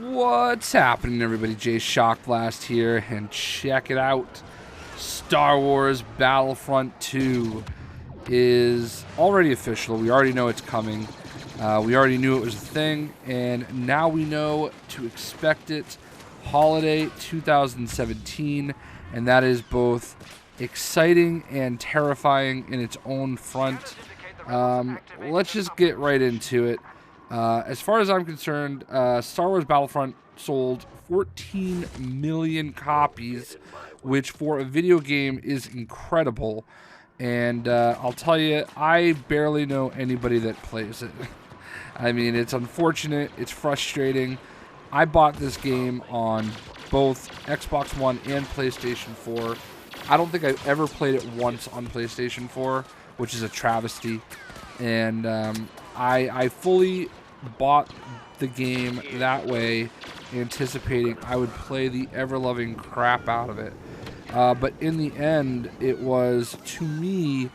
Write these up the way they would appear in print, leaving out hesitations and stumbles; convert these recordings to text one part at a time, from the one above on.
What's happening, everybody? JayShockblast here, and check it out. Star Wars Battlefront 2 is already official. We already know it's coming. We already knew it was a thing, and now we know to expect it holiday 2017, and that is both exciting and terrifying in its own front. Let's just get right into it. As far as I'm concerned, Star Wars Battlefront sold 14 million copies, which for a video game is incredible. And I'll tell you, I barely know anybody that plays it. I mean, it's unfortunate, it's frustrating. I bought this game on both Xbox One and PlayStation 4. I don't think I've ever played it once on PlayStation 4, which is a travesty. And I fully bought the game that way, anticipating I would play the ever-loving crap out of it. But in the end, it was, to me,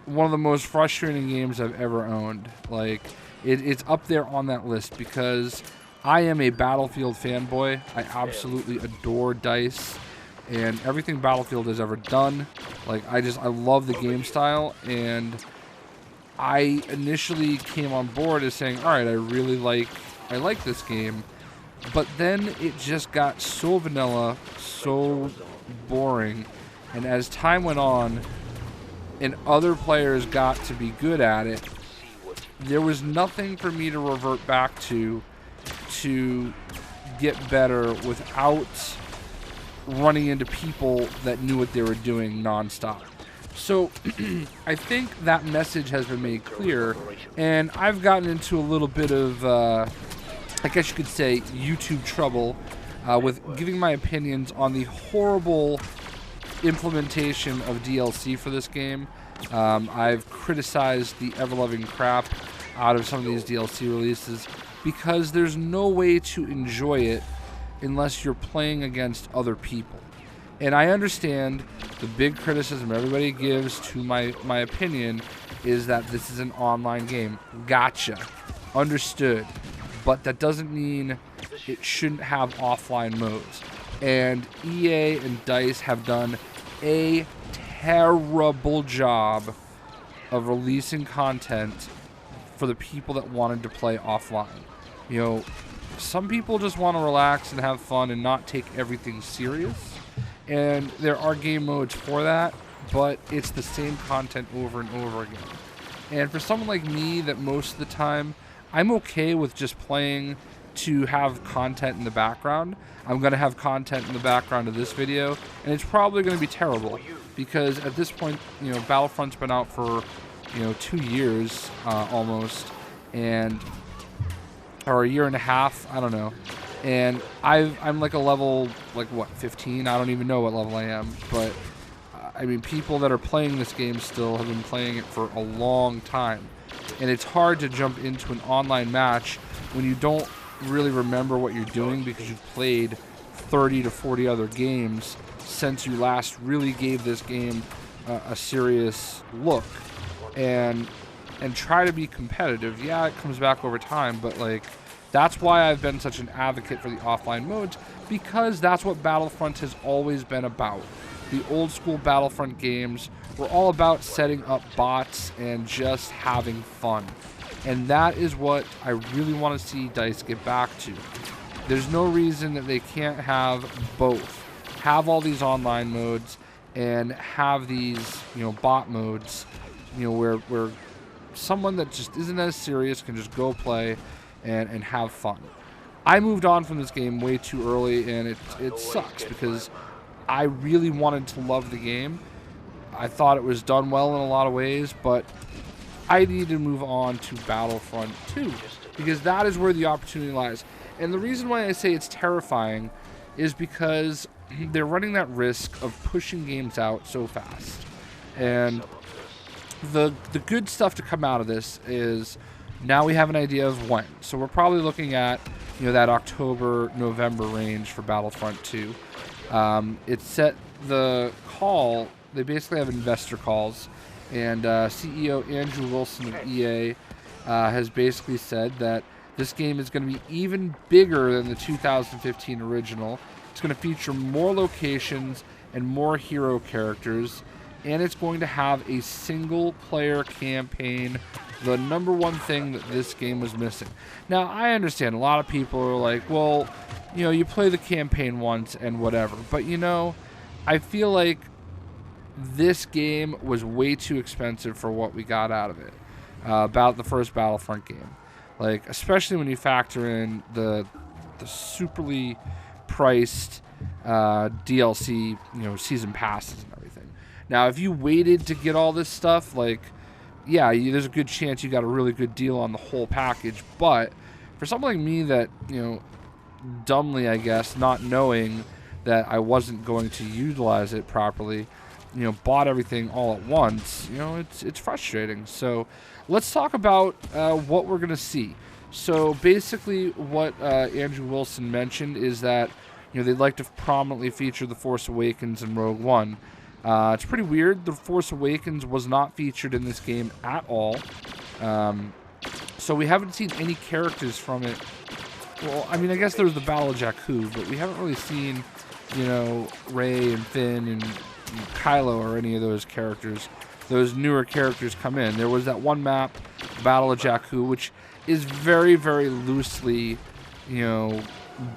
one of the most frustrating games I've ever owned. Like, it's up there on that list because I am a Battlefield fanboy. I absolutely adore DICE and everything Battlefield has ever done. Like, I love the game style, and I initially came on board as saying, all right, I like this game, but then it just got so vanilla, so boring, and as time went on and other players got to be good at it, there was nothing for me to revert back to get better without running into people that knew what they were doing nonstop. So I think that message has been made clear, and I've gotten into a little bit of, I guess you could say, YouTube trouble with giving my opinions on the horrible implementation of DLC for this game. I've criticized the ever-loving crap out of some of these DLC releases because there's no way to enjoy it unless you're playing against other people. And I understand the big criticism everybody gives to my opinion is that this is an online game. Gotcha. Understood. But that doesn't mean it shouldn't have offline modes. And EA and DICE have done a terrible job of releasing content for the people that wanted to play offline. You know, some people just want to relax and have fun and not take everything serious. And there are game modes for that, but it's the same content over and over again. And for someone like me that most of the time, I'm okay with just playing to have content in the background. I'm going to have content in the background of this video, and it's probably going to be terrible because at this point, you know, Battlefront's been out for, 2 years almost, or a year and a half, I don't know. And I'm like a level, 15? I don't even know what level I am. But, I mean, people that are playing this game still have been playing it for a long time. And it's hard to jump into an online match when you don't really remember what you're doing because you've played 30 to 40 other games since you last really gave this game a serious look. And try to be competitive. Yeah, it comes back over time, but, that's why I've been such an advocate for the offline modes, because that's what Battlefront has always been about. The old school Battlefront games were all about setting up bots and just having fun. And that is what I really want to see DICE get back to. There's no reason that they can't have both. Have all these online modes and have these, bot modes, where someone that just isn't as serious can just go play and have fun. I moved on from this game way too early, and it sucks because I really wanted to love the game. I thought it was done well in a lot of ways, but I need to move on to Battlefront 2 because that is where the opportunity lies. And the reason why I say it's terrifying is because they're running that risk of pushing games out so fast. And the good stuff to come out of this is now we have an idea of when. So we're probably looking at, that October, November range for Battlefront 2. It's set the call. They basically have investor calls. And CEO Andrew Wilson of EA has basically said that This game is going to be even bigger than the 2015 original. It's going to feature more locations and more hero characters, and it's going to have a single-player campaign, the number one thing that this game was missing. Now, I understand a lot of people are like, well, you know, you play the campaign once and whatever, but you know, I feel like this game was way too expensive for what we got out of it. About the first Battlefront game, like especially when you factor in the superly priced DLC, you know, season passes and everything. Now, if you waited to get all this stuff, like, yeah, there's a good chance you got a really good deal on the whole package. But for someone like me that, you know, dumbly, I guess, not knowing that I wasn't going to utilize it properly, you know, bought everything all at once, you know, it's frustrating. So let's talk about what we're going to see. So basically what Andrew Wilson mentioned is that, you know, they'd like to prominently feature The Force Awakens and Rogue One. It's pretty weird. The Force Awakens was not featured in this game at all. So we haven't seen any characters from it. Well, I mean, I guess there was the Battle of Jakku, but we haven't really seen, you know, Rey and Finn and Kylo or any of those characters, those newer characters come in. There was that one map, Battle of Jakku, which is very, very loosely, you know,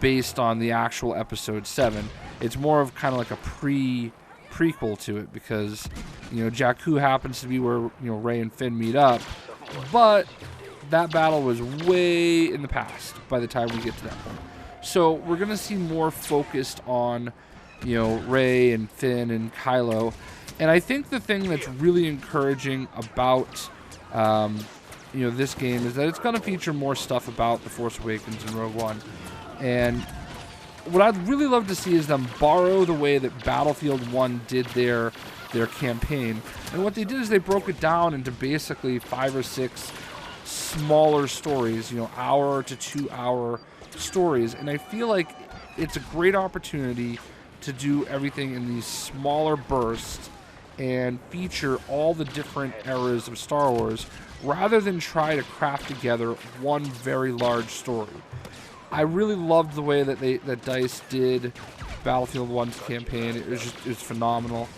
based on the actual Episode 7. It's more of kind of like a prequel to it because, you know, Jakku happens to be where, you know, Rey and Finn meet up, but that battle was way in the past by the time we get to that point. So we're going to see more focused on, you know, Rey and Finn and Kylo. And I think the thing that's really encouraging about, you know, this game is that it's going to feature more stuff about The Force Awakens and Rogue One. And what I'd really love to see is them borrow the way that Battlefield 1 did their campaign. And what they did is they broke it down into basically 5 or 6 smaller stories, you know, hour to 2 hour stories. And I feel like it's a great opportunity to do everything in these smaller bursts and feature all the different eras of Star Wars rather than try to craft together one very large story. I really loved the way that DICE did Battlefield 1's campaign. It was phenomenal,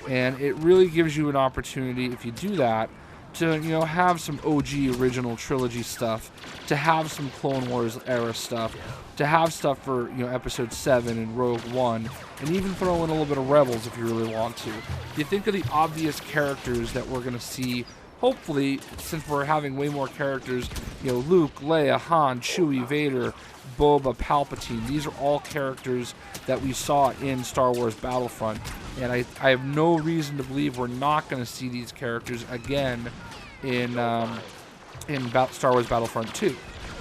and it really gives you an opportunity, if you do that, to, you know, have some OG original trilogy stuff, to have some Clone Wars era stuff, to have stuff for, you know, Episode 7 and Rogue One, and even throw in a little bit of Rebels if you really want to. You think of the obvious characters that we're going to see, hopefully, since we're having way more characters, you know, Luke, Leia, Han, Chewie, Vader, Boba, Palpatine. These are all characters that we saw in Star Wars Battlefront, and I have no reason to believe we're not going to see these characters again in Star Wars Battlefront 2.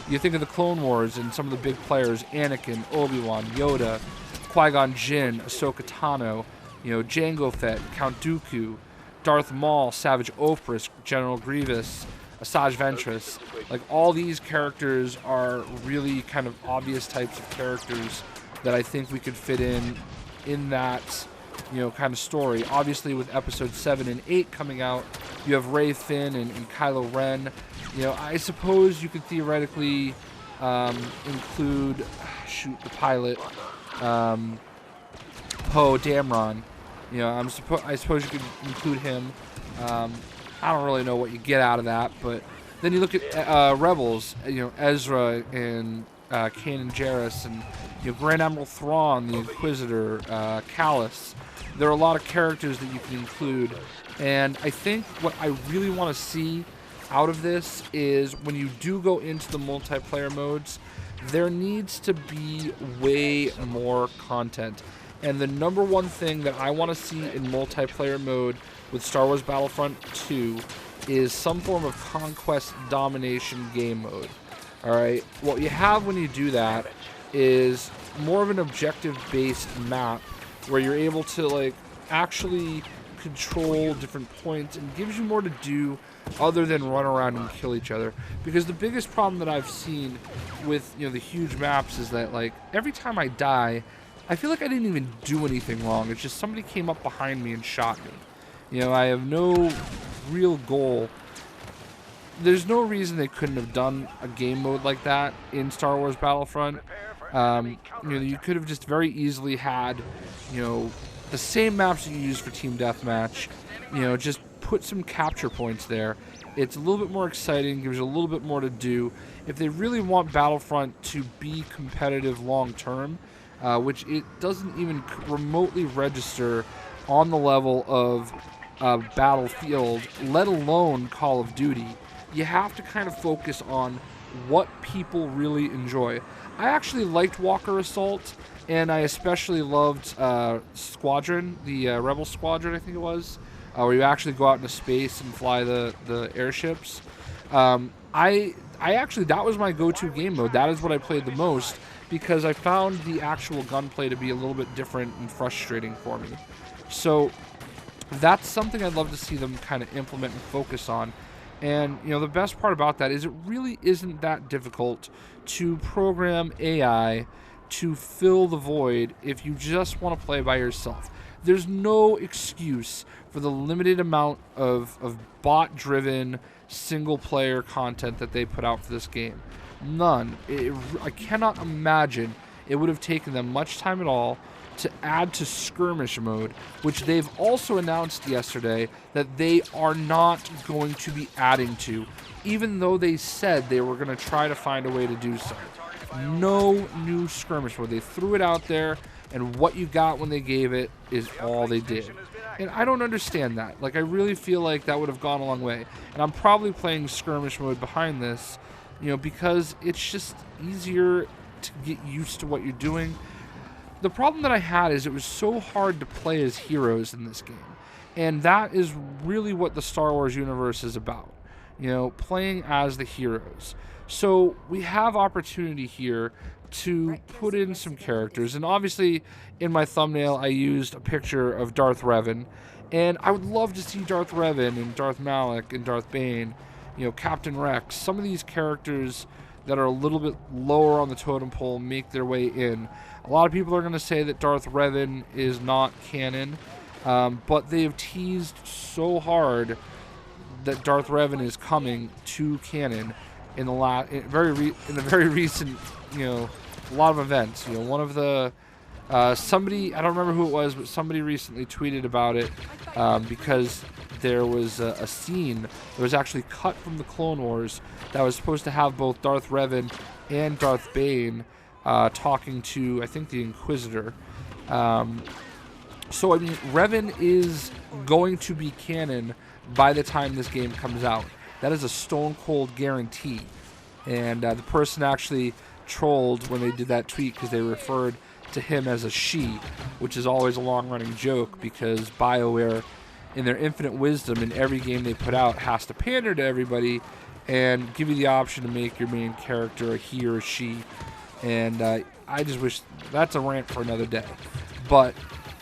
You think of the Clone Wars and some of the big players: Anakin, Obi-Wan, Yoda, Qui-Gon Jinn, Ahsoka Tano, you know, Jango Fett, Count Dooku, Darth Maul, Savage Oprah, General Grievous, Asajj Ventress. Like, all these characters are really kind of obvious types of characters that I think we could fit in that, you know, kind of story. Obviously, with Episode 7 and 8 coming out, you have Rey, Finn, and Kylo Ren. You know, I suppose you could theoretically include, the pilot, Poe Dameron. You know, I suppose you could include him. I don't really know what you get out of that, but then you look at Rebels, you know, Ezra and Kanan Jarrus, and, you know, Grand Admiral Thrawn, the Inquisitor, Callus. There are a lot of characters that you can include, and I think what I really want to see out of this is when you do go into the multiplayer modes, there needs to be way more content. And the number one thing that I want to see in multiplayer mode with Star Wars Battlefront 2 is some form of conquest domination game mode. Alright, what you have when you do that is more of an objective-based map where you're able to, like, actually control different points, and gives you more to do other than run around and kill each other. Because the biggest problem that I've seen with, you know, the huge maps is that, like, every time I die, I feel like I didn't even do anything wrong. It's just somebody came up behind me and shot me. You know, I have no real goal there's no reason they couldn't have done a game mode like that in Star Wars Battlefront. You could have just very easily had, the same maps that you use for Team Deathmatch, just put some capture points there. It's a little bit more exciting, gives you a little bit more to do. If they really want Battlefront to be competitive long term, which it doesn't even remotely register on the level of Battlefield, let alone Call of Duty, you have to kind of focus on what people really enjoy. I actually liked Walker Assault, and I especially loved Squadron, the Rebel Squadron, I think it was, where you actually go out into space and fly the airships. I actually, that was my go-to game mode. That is what I played the most, because I found the actual gunplay to be a little bit different and frustrating for me. So that's something I'd love to see them kind of implement and focus on. And, the best part about that is it really isn't that difficult to program AI to fill the void if you just want to play by yourself. There's no excuse for the limited amount of bot-driven single-player content that they put out for this game. None. I cannot imagine it would have taken them much time at all to add to skirmish mode, which they've also announced yesterday that they are not going to be adding to, even though they said they were going to try to find a way to do so. No new skirmish mode. They threw it out there, and what you got when they gave it is all they did. And I don't understand that. Like, I really feel like that would have gone a long way. And I'm probably playing skirmish mode behind this, because it's just easier to get used to what you're doing. The problem that I had is it was so hard to play as heroes in this game. And that is really what the Star Wars universe is about. Playing as the heroes. So we have opportunity here to put in some characters. And obviously, in my thumbnail, I used a picture of Darth Revan. And I would love to see Darth Revan and Darth Malak and Darth Bane, Captain Rex. Some of these characters that are a little bit lower on the totem pole make their way in. A lot of people are going to say that Darth Revan is not canon, but they have teased so hard that Darth Revan is coming to canon in the very recent, a lot of events. One of the somebody, I don't remember who it was, but somebody recently tweeted about it because there was a scene that was actually cut from the Clone Wars that was supposed to have both Darth Revan and Darth Bane talking to, I think, the Inquisitor. So, I mean, Revan is going to be canon by the time this game comes out. That is a stone cold guarantee. And the person actually trolled when they did that tweet because they referred to him as a she, which is always a long-running joke because BioWare, in their infinite wisdom, in every game they put out, has to pander to everybody and give you the option to make your main character a he or a she. And I just wish that's a rant for another day. But,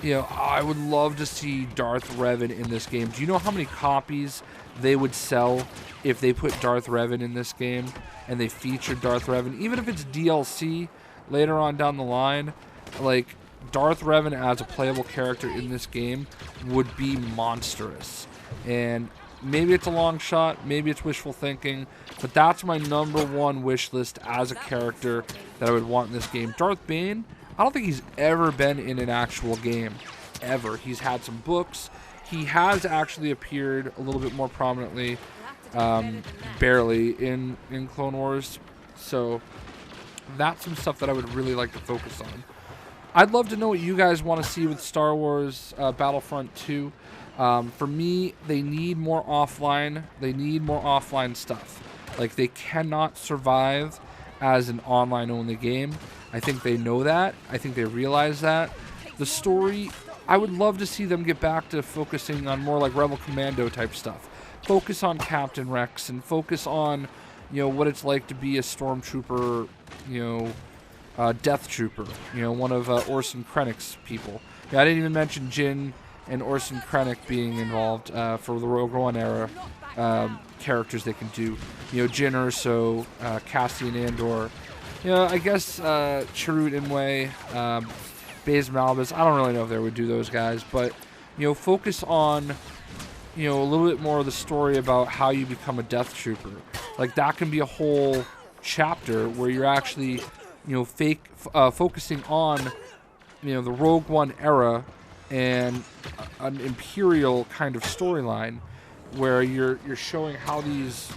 I would love to see Darth Revan in this game. Do you know how many copies they would sell if they put Darth Revan in this game and they featured Darth Revan? Even if it's DLC later on down the line, like, Darth Revan as a playable character in this game would be monstrous. And maybe it's a long shot, maybe it's wishful thinking, but that's my #1 wish list as a character that I would want in this game. Darth Bane, I don't think he's ever been in an actual game, ever. He's had some books. He has actually appeared a little bit more prominently, barely, in Clone Wars. So that's some stuff that I would really like to focus on. I'd love to know what you guys want to see with Star Wars Battlefront 2. For me, they need more offline. They need more offline stuff. Like, they cannot survive as an online-only game. I think they know that. I think they realize that. The story, I would love to see them get back to focusing on more like Rebel Commando type stuff. Focus on Captain Rex and focus on, what it's like to be a stormtrooper, Death Trooper, one of Orson Krennic's people. I didn't even mention Jyn and Orson Krennic being involved for the Rogue One era characters they can do. Jyn Erso, Cassian Andor, I guess Chirrut Imwe, Baze Malbus. I don't really know if they would do those guys, but focus on you know, a little bit more of the story about how you become a Death Trooper. Like, that can be a whole chapter where you're actually, you know, focusing on, you know, the Rogue One era and an Imperial kind of storyline where you're showing how these,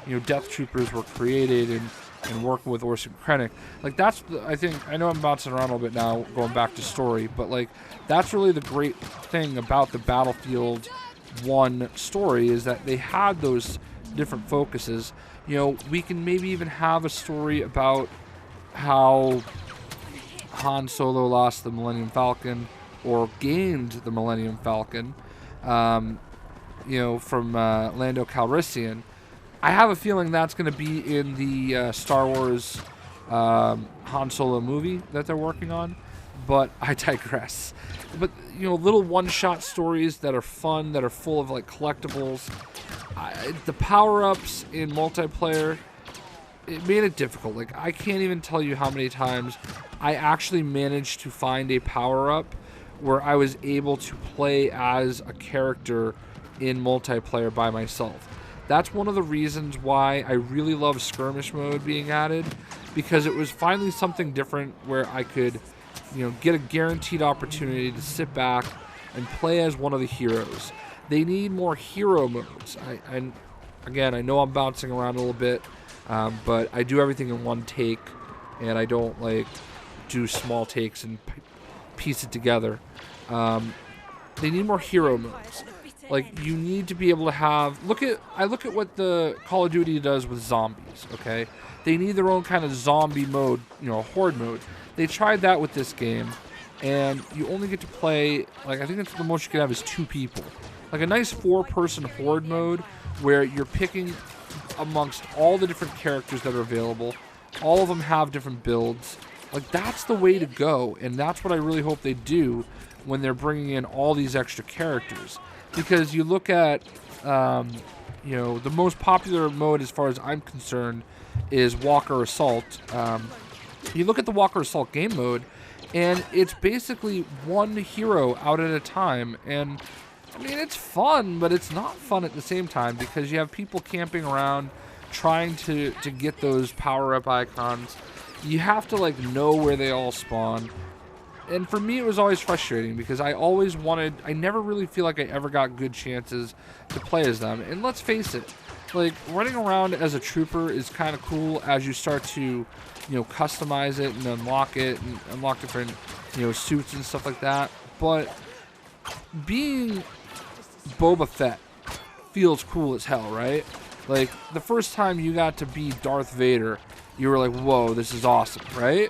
you know, Death Troopers were created and working with Orson Krennic. Like, that's I think, I know I'm bouncing around a little bit now, going back to story, but like, that's really the great thing about the Battlefield 1 story, is that they had those different focuses. You know, we can maybe even have a story about how Han Solo lost the Millennium Falcon or gained the Millennium Falcon, you know, from Lando Calrissian. I have a feeling that's going to be in the Star Wars Han Solo movie that they're working on, but I digress. But, you know, little one-shot stories that are fun, that are full of, like, collectibles. The power-ups in multiplayer, it made it difficult. Like, I can't even tell you how many times I actually managed to find a power-up where I was able to play as a character in multiplayer by myself. That's one of the reasons why I really love skirmish mode being added, because it was finally something different where I could, you know, get a guaranteed opportunity to sit back and play as one of the heroes. They need more hero modes. Again, I know I'm bouncing around a little bit, but I do everything in one take, and I don't like do small takes and piece it together. They need more hero modes. Like, you need to be able to have... I look at what the Call of Duty does with zombies, okay? They need their own kind of zombie mode, you know, horde mode. They tried that with this game, and you only get to play... Like, I think that's the most you can have is 2 people. Like, a nice 4-person horde mode where you're picking amongst all the different characters that are available. All of them have different builds. Like, that's the way to go, and that's what I really hope they do when they're bringing in all these extra characters. Because you look at, you know, the most popular mode as far as I'm concerned is Walker Assault. You look at the Walker Assault game mode, and it's basically one hero out at a time. And, I mean, it's fun, but it's not fun at the same time because you have people camping around trying to get those power-up icons. You have to, like, know where they all spawn. And for me, it was always frustrating because I never really feel like I ever got good chances to play as them. And let's face it, like, running around as a trooper is kind of cool as you start to, you know, customize it and unlock it and unlock different, you know, suits and stuff like that. But being Boba Fett feels cool as hell, right? Like, the first time you got to be Darth Vader, you were like, whoa, this is awesome, right?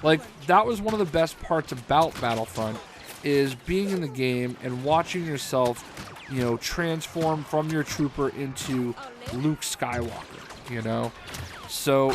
Like, that was one of the best parts about Battlefront, is being in the game and watching yourself, you know, transform from your trooper into Luke Skywalker, you know? So,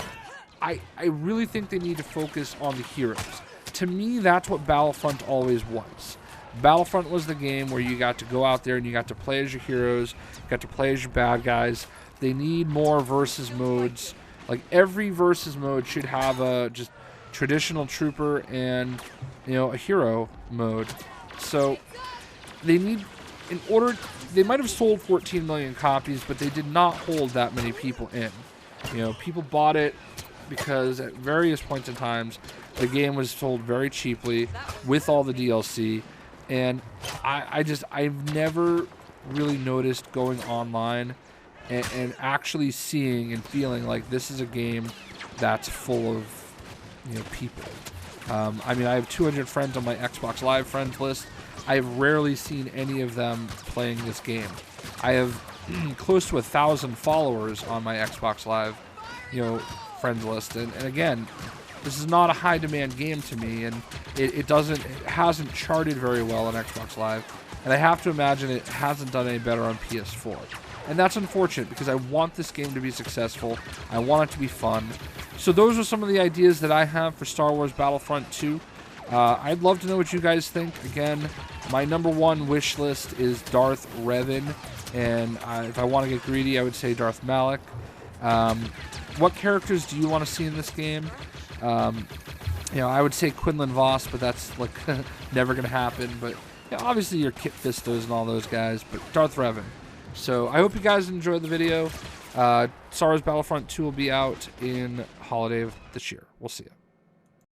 I really think they need to focus on the heroes. To me, that's what Battlefront always was. Battlefront was the game where you got to go out there and you got to play as your heroes, you got to play as your bad guys. They need more versus modes. Like, every versus mode should have a just traditional trooper and, you know, a hero mode. So they need, they might have sold 14 million copies, but they did not hold that many people in. You know, people bought it because at various points in times the game was sold very cheaply with all the DLC, and I've never really noticed going online and actually seeing and feeling like this is a game that's full of, you know, people. I mean, I have 200 friends on my Xbox Live friends list. I have rarely seen any of them playing this game. I have close to 1,000 followers on my Xbox Live, you know, friends list. And again, this is not a high demand game to me, and it hasn't charted very well on Xbox Live. And I have to imagine it hasn't done any better on PS4. And that's unfortunate because I want this game to be successful. I want it to be fun. So those are some of the ideas that I have for Star Wars Battlefront 2. I'd love to know what you guys think. Again, my #1 wish list is Darth Revan. And if I want to get greedy, I would say Darth Malak. What characters do you want to see in this game? You know, I would say Quinlan Voss, but that's like never going to happen. But Yeah, obviously your Kit Fistos and all those guys, but Darth Revan. So I hope you guys enjoyed the video. Star Wars Battlefront 2 will be out in holiday of this year. We'll see you.